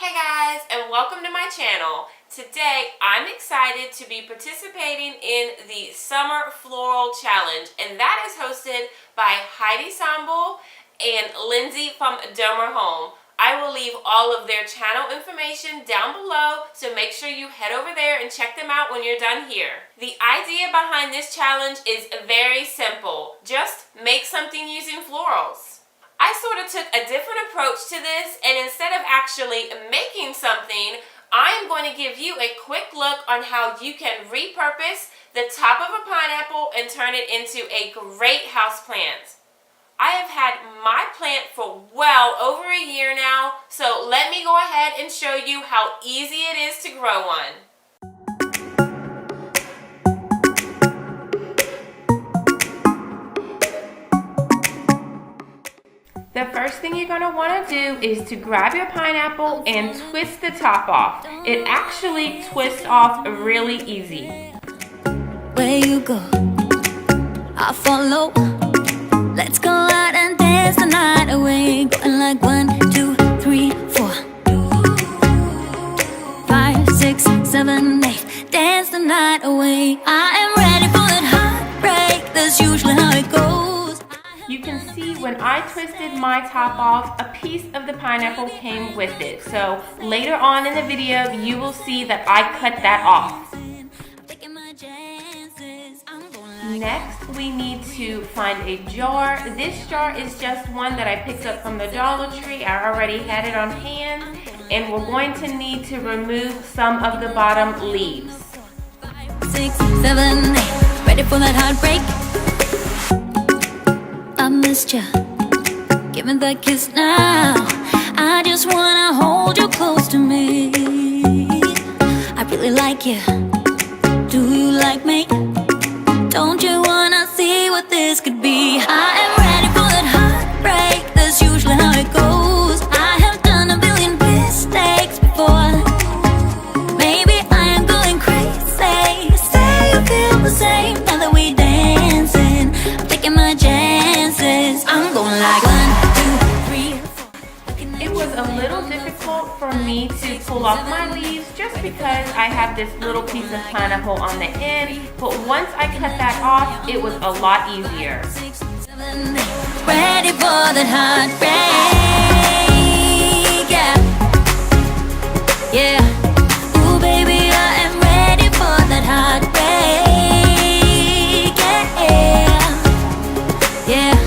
Hey guys, and welcome to my channel. Today I'm excited to be participating in the Summer Floral Challenge, and that is hosted by Heidi Sonboul and Lindsey from Home. I will leave all of their channel information down below, so make sure you head over there and check them out when you're done here. The idea behind this challenge is very simple. Just make something using florals. I sort of took a different approach to this, and instead of actually making something, I am going to give you a quick look on how you can repurpose the top of a pineapple and turn it into a great houseplant. I have had my plant for well over a year now, so let me go ahead and show you how easy it is to grow one. The first thing you're going to want to do is to grab your pineapple and twist the top off. It actually twists off really easy. Where you go, I'll follow. Let's go out and dance the night away. Going like 1, 2, 3, 4, 5, 6, 7, 8. Dance the night away. I am ready for that heartbreak. That's usually how it goes. You can see when I twisted my top off, a piece of the pineapple came with it. So later on in the video, you will see that I cut that off. Next, we need to find a jar. This jar is just one that I picked up from the Dollar Tree. I already had it on hand. And we're going to need to remove some of the bottom leaves. 5, 6, 7, 8. Ready for that heartbreak? I missed you, give me that kiss now. I just wanna hold you close to me. I really like you, do you like me? Don't you wanna see what this could be? I am ready for that heartbreak, that's usually how it goes. I have done a billion mistakes before. Maybe I am going crazy. Say you feel the same now that we dancing. I'm taking my chances. I'm going like 1, 2, 3, 4. It was a little difficult for me to pull off my leaves just because I have this little piece of pineapple on the end, but once I cut that off, it was a lot easier. 6, 7, 8. Ready for that heartbreak. Yeah, yeah. Ooh baby, I am ready for that heartbreak. Yeah, yeah.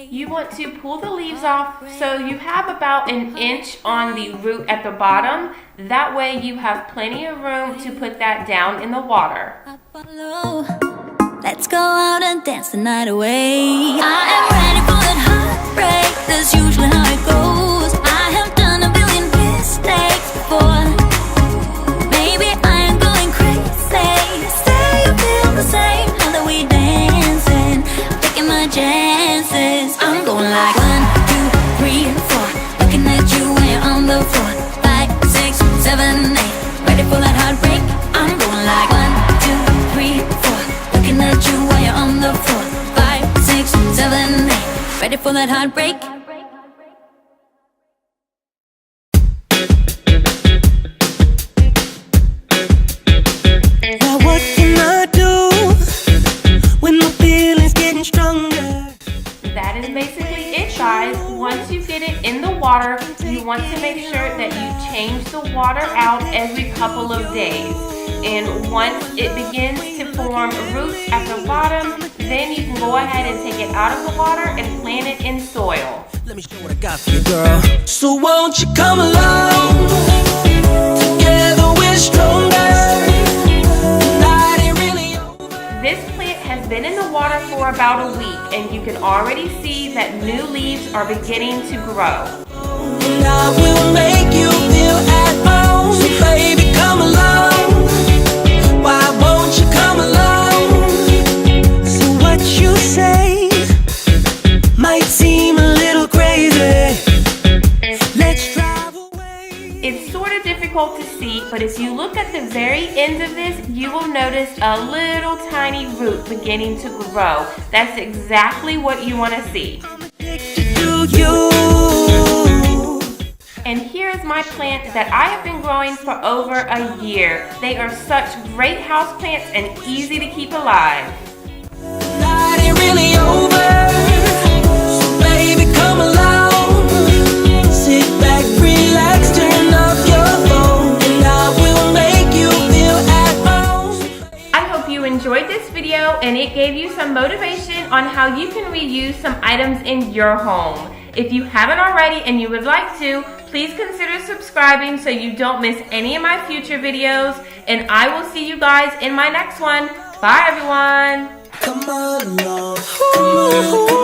You want to pull the leaves off so you have about an inch on the root at the bottom. That way you have plenty of room to put that down in the water. Let's go out and dance the night away. I am ready for that heartbreak. That's usually how it goes. I have done a billion mistakes before. Maybe I am going crazy. Say you feel the same now that we dancing. I'm taking my chances. I'm going like 1, 2, 3, 4. Looking at you when you're on the floor. 5, 6, 7, 8. Ready for that heartbreak? I'm going like 1, 2, 3, 4. Looking at you when you're on the floor. 5, 6, 7, 8. Ready for that heartbreak? Now what can I do when my feelings getting stronger? That is basically it, guys. Once you get it in the water, you want to make sure that you change the water out every couple of days. And once it begins to form roots at the bottom, then you can go ahead and take it out of the water and plant it in soil. Let me show what I got for you, girl. So won't you come along? Together we're stronger. The night ain't really over. This plant has been in the water for about a week, and you can already see that new leaves are beginning to grow. And I will make you feel at home. So baby, come along. Why won't you come along? So what you say might seem a little crazy. Let's drive away. It's sort of difficult to see, but if you look at the very end of this, you will notice a little tiny root beginning to grow. That's exactly what you want to see. to do you. And here is my plant that I have been growing for over a year. They are such great houseplants and easy to keep alive. Night ain't really over, so baby come along. Sit back, relax, turn up your phone, and I will make you feel at home. I hope you enjoyed this video and it gave you some motivation on how you can reuse some items in your home. If you haven't already and you would like to, please consider subscribing so you don't miss any of my future videos. And I will see you guys in my next one. Bye everyone. Come on along.